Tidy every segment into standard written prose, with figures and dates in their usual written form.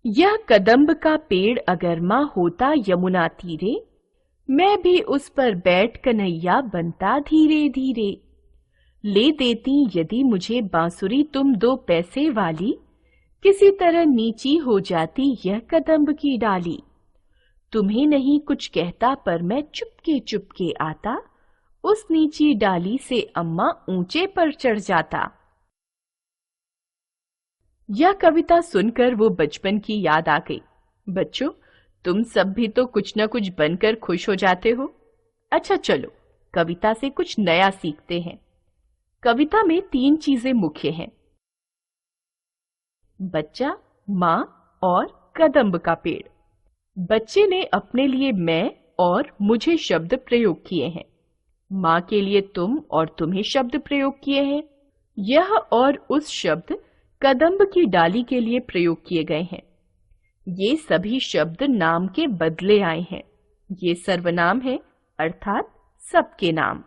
यह कदम्ब का पेड़ अगर माँ होता यमुना तीरे, मैं भी उस पर बैठ कन्हैया बनता धीरे धीरे। ले देती यदि मुझे बांसुरी तुम 2 पैसे वाली, किसी तरह नीची हो जाती यह कदम्ब की डाली। तुम्हें नहीं कुछ कहता पर मैं चुपके चुपके आता, उस नीची डाली से अम्मा ऊंचे पर चढ़ जाता। यह कविता सुनकर वो बचपन की याद आ गई। बच्चों, तुम सब भी तो कुछ न कुछ बनकर खुश हो जाते हो। अच्छा चलो, कविता से कुछ नया सीखते हैं। कविता में 3 चीजें मुख्य हैं: बच्चा, माँ और कदम्ब का पेड़। बच्चे ने अपने लिए मैं और मुझे शब्द प्रयोग किए हैं। माँ के लिए तुम और तुम्हें शब्द प्रयोग किए हैं। यह और उस शब्द कदम्ब की डाली के लिए प्रयोग किए गए हैं। ये सभी शब्द नाम के बदले आए हैं। ये सर्वनाम है, अर्थात सबके नाम।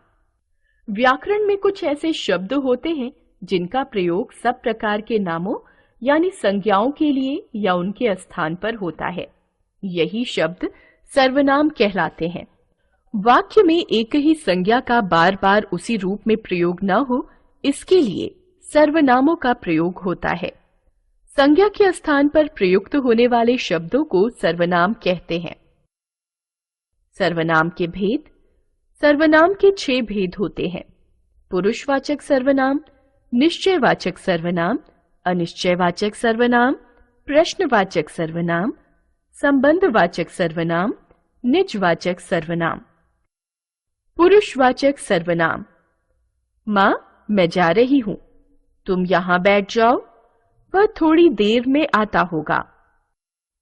व्याकरण में कुछ ऐसे शब्द होते हैं जिनका प्रयोग सब प्रकार के नामों यानी संज्ञाओं के लिए या उनके स्थान पर होता है। यही शब्द सर्वनाम कहलाते हैं। वाक्य में एक ही संज्ञा का बार बार उसी रूप में प्रयोग न हो, इसके लिए सर्वनामों का प्रयोग होता है। संज्ञा के स्थान पर प्रयुक्त होने वाले शब्दों को सर्वनाम कहते हैं। सर्वनाम के भेद। सर्वनाम के 6 भेद होते हैं: पुरुषवाचक सर्वनाम, निश्चयवाचक सर्वनाम, अनिश्चयवाचक सर्वनाम, प्रश्नवाचक सर्वनाम, संबंधवाचक सर्वनाम, निजवाचक सर्वनाम। पुरुषवाचक सर्वनाम: माँ, मैं जा रही हूं, तुम यहां बैठ जाओ, वह थोड़ी देर में आता होगा।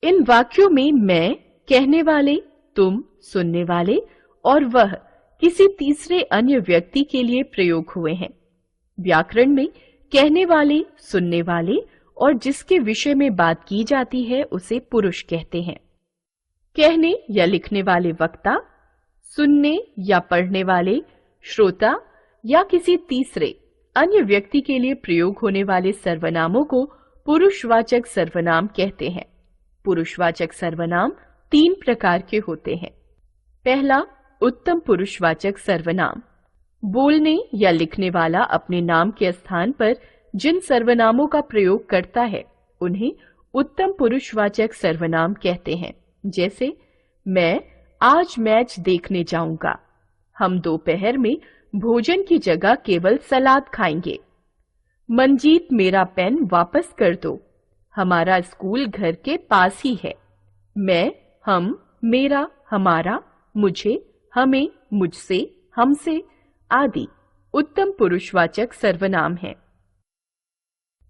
इन वाक्यों में मैं कहने वाले, तुम सुनने वाले और वह किसी तीसरे अन्य व्यक्ति के लिए प्रयोग हुए हैं। व्याकरण में कहने वाले, सुनने वाले और जिसके विषय में बात की जाती है उसे पुरुष कहते हैं। कहने या लिखने वाले वक्ता, सुनने या पढ़ने वाले श्रोता या किसी तीसरे अन्य व्यक्ति के लिए प्रयोग होने वाले सर्वनामों को पुरुषवाचक सर्वनाम कहते हैं। पुरुषवाचक सर्वनाम 3 प्रकार के होते हैं। पहला, उत्तम पुरुषवाचक सर्वनाम। बोलने या लिखने वाला अपने नाम के स्थान पर जिन सर्वनामों का प्रयोग करता है उन्हें उत्तम पुरुषवाचक सर्वनाम कहते हैं। जैसे, मैं आज मैच देखने जाऊंगा, हम दोपहर में भोजन की जगह केवल सलाद खाएंगे। मंजीत, मेरा पेन वापस कर दो, हमारा स्कूल घर के पास ही है। मैं, हम, मेरा, हमारा, मुझे, हमें, मुझसे, हमसे आदि उत्तम पुरुषवाचक सर्वनाम हैं।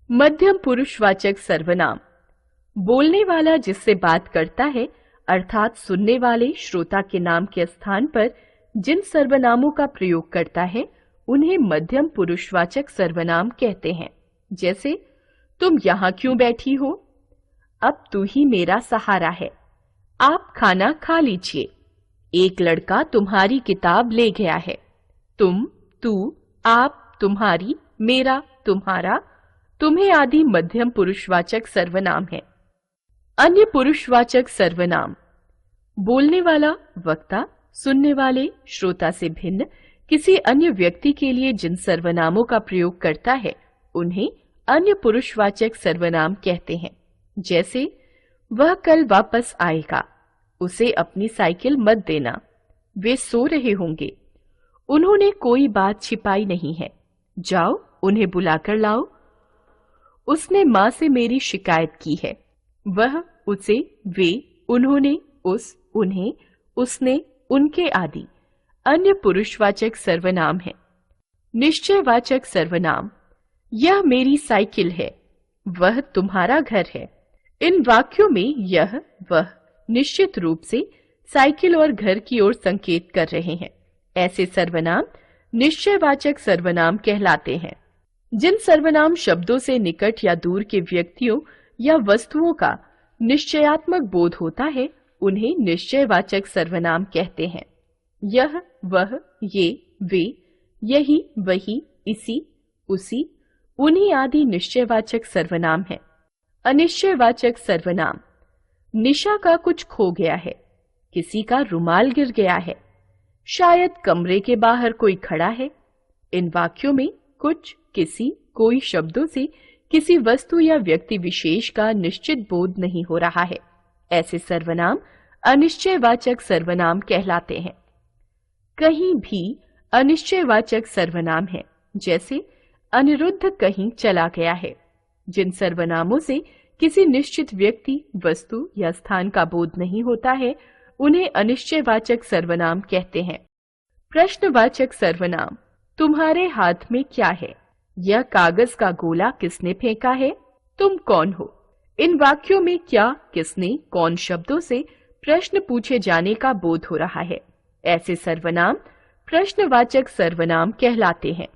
मध्यम पुरुषवाचक सर्वनाम। बोलने वाला जिससे बात करता है अर्थात सुनने वाले श्रोता के नाम के स्थान पर जिन सर्वनामों का प्रयोग करता है उन्हें मध्यम पुरुषवाचक सर्वनाम कहते हैं। जैसे, तुम यहाँ क्यों बैठी हो? अब तू ही मेरा सहारा है, आप खाना खा लीजिए। एक लड़का तुम्हारी किताब ले गया है। तुम, तू, आप, तुम्हारी, मेरा, तुम्हारा, तुम्हें आदि मध्यम पुरुषवाचक सर्वनाम है। अन्य पुरुषवाचक सर्वनाम। बोलने वाला, वक्ता, सुनने वाले, श्रोता से भिन्न किसी अन्य व्यक्ति के लिए जिन सर्वनामों का प्रयोग करता है उन्हें अन्य पुरुषवाचक सर्वनाम कहते हैं। जैसे, वह कल वापस आएगा, उसे अपनी साइकिल मत देना, वे सो रहे होंगे, उन्होंने कोई बात छिपाई नहीं है, जाओ उन्हें बुलाकर लाओ, उसने माँ से मेरी शिकायत की है। वह, उसे, वे, उन्होंने, उस, उन्हें, उसने, उनके आदि अन्य पुरुषवाचक सर्वनाम है। निश्चयवाचक सर्वनाम। यह मेरी साइकिल है, वह तुम्हारा घर है। इन वाक्यों में यह, वह निश्चित रूप से साइकिल और घर की ओर संकेत कर रहे हैं। ऐसे सर्वनाम निश्चयवाचक सर्वनाम कहलाते हैं। जिन सर्वनाम शब्दों से निकट या दूर के व्यक्तियों या वस्तुओं का निश्चयात्मक बोध होता है उन्हें निश्चयवाचक सर्वनाम कहते हैं। यह, वह, ये, वे, यही, वही, इसी, उसी, उन्हीं आदि निश्चयवाचक सर्वनाम है। अनिश्चयवाचक सर्वनाम। निशा का कुछ खो गया है, किसी का रुमाल गिर गया है, शायद कमरे के बाहर कोई खड़ा है। इन वाक्यों में कुछ, किसी, कोई शब्दों से किसी वस्तु या व्यक्ति विशेष का निश्चित बोध नहीं हो रहा है। ऐसे सर्वनाम अनिश्चयवाचक सर्वनाम कहलाते हैं। कहीं भी अनिश्चयवाचक सर्वनाम है, जैसे अनिरुद्ध कहीं चला गया है। जिन सर्वनामों से किसी निश्चित व्यक्ति, वस्तु या स्थान का बोध नहीं होता है, उन्हें अनिश्चयवाचक सर्वनाम कहते हैं। प्रश्नवाचक सर्वनाम, तुम्हारे हाथ में क्या है? यह कागज का गोला किसने फेंका है? तुम कौन हो? इन वाक्यों में क्या, किसने, कौन शब्दों से प्रश्न पूछे जाने का बोध हो रहा है। ऐसे सर्वनाम प्रश्नवाचक सर्वनाम कहलाते हैं।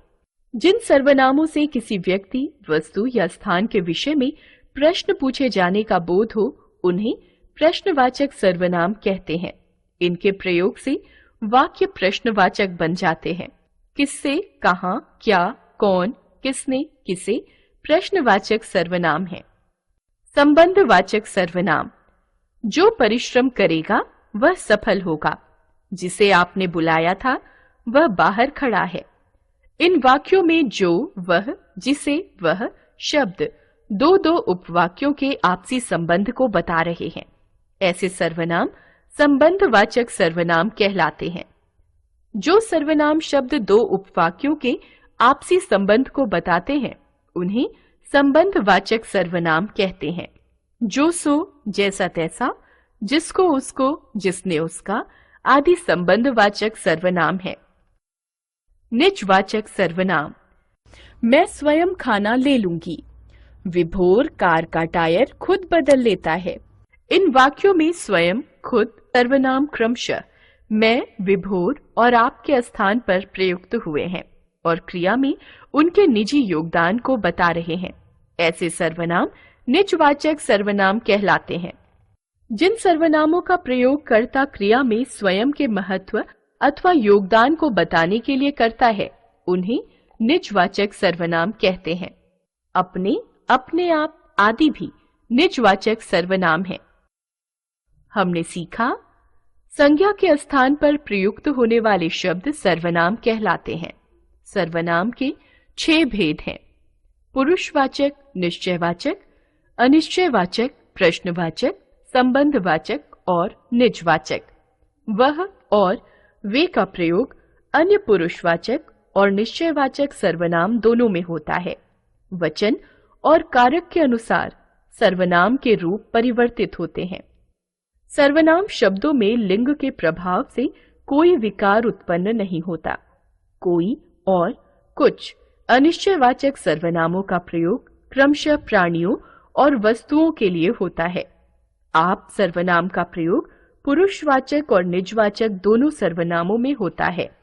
जिन सर्वनामों से किसी व्यक्ति, वस्तु या स्थान के विषय में प्रश्न पूछे जाने का बोध हो, उन्हें प्रश्नवाचक सर्वनाम कहते हैं। इनके प्रयोग से वाक्य प्रश्नवाचक बन जाते हैं। किससे, कहां, क्या, कौन, किसने, किसे प्रश्नवाचक सर्वनाम है। संबंधवाचक सर्वनाम, जो परिश्रम करेगा वह सफल होगा। जिसे आपने बुलाया था वह बाहर खड़ा है। इन वाक्यों में जो, वह, जिसे, वह शब्द दो दो उपवाक्यों के आपसी संबंध को बता रहे हैं। ऐसे सर्वनाम संबंधवाचक सर्वनाम कहलाते हैं। जो सर्वनाम शब्द दो उपवाक्यों के आपसी संबंध को बताते हैं, उन्हें संबंधवाचक सर्वनाम कहते हैं। जो सो, जैसा तैसा, जिसको उसको, जिसने उसका आदि संबंधवाचक सर्वनाम है। निजवाचक सर्वनाम, मैं स्वयं खाना ले लूंगी। विभोर कार का टायर खुद बदल लेता है। इन वाक्यों में स्वयं, खुद सर्वनाम क्रमशः मैं, विभोर और आपके स्थान पर प्रयुक्त हुए हैं और क्रिया में उनके निजी योगदान को बता रहे हैं। ऐसे सर्वनाम निजवाचक सर्वनाम कहलाते हैं। जिन सर्वनामों का प्रयोग कर्ता क्रिया में स्वयं के महत्व अथवा योगदान को बताने के लिए करता है, उन्हें निजवाचक सर्वनाम कहते हैं। अपने, अपने आप आदि भी निजवाचक सर्वनाम है। हमने सीखा, संज्ञा के स्थान पर प्रयुक्त होने वाले शब्द सर्वनाम कहलाते हैं। सर्वनाम के 6 भेद हैं: पुरुषवाचक, निश्चयवाचक, अनिश्चयवाचक, प्रश्नवाचक, संबंधवाचक और निजवाचक। वह और वे का प्रयोग अन्य पुरुषवाचक और निश्चयवाचक सर्वनाम दोनों में होता है। वचन और कारक के अनुसार सर्वनाम के रूप परिवर्तित होते हैं। सर्वनाम शब्दों में लिंग के प्रभाव से कोई विकार उत्पन्न नहीं होता। कोई और कुछ अनिश्चयवाचक सर्वनामों का प्रयोग क्रमशः प्राणियों और वस्तुओं के लिए होता है। आप सर्वनाम का प्रयोग पुरुषवाचक और निजवाचक दोनों सर्वनामों में होता है।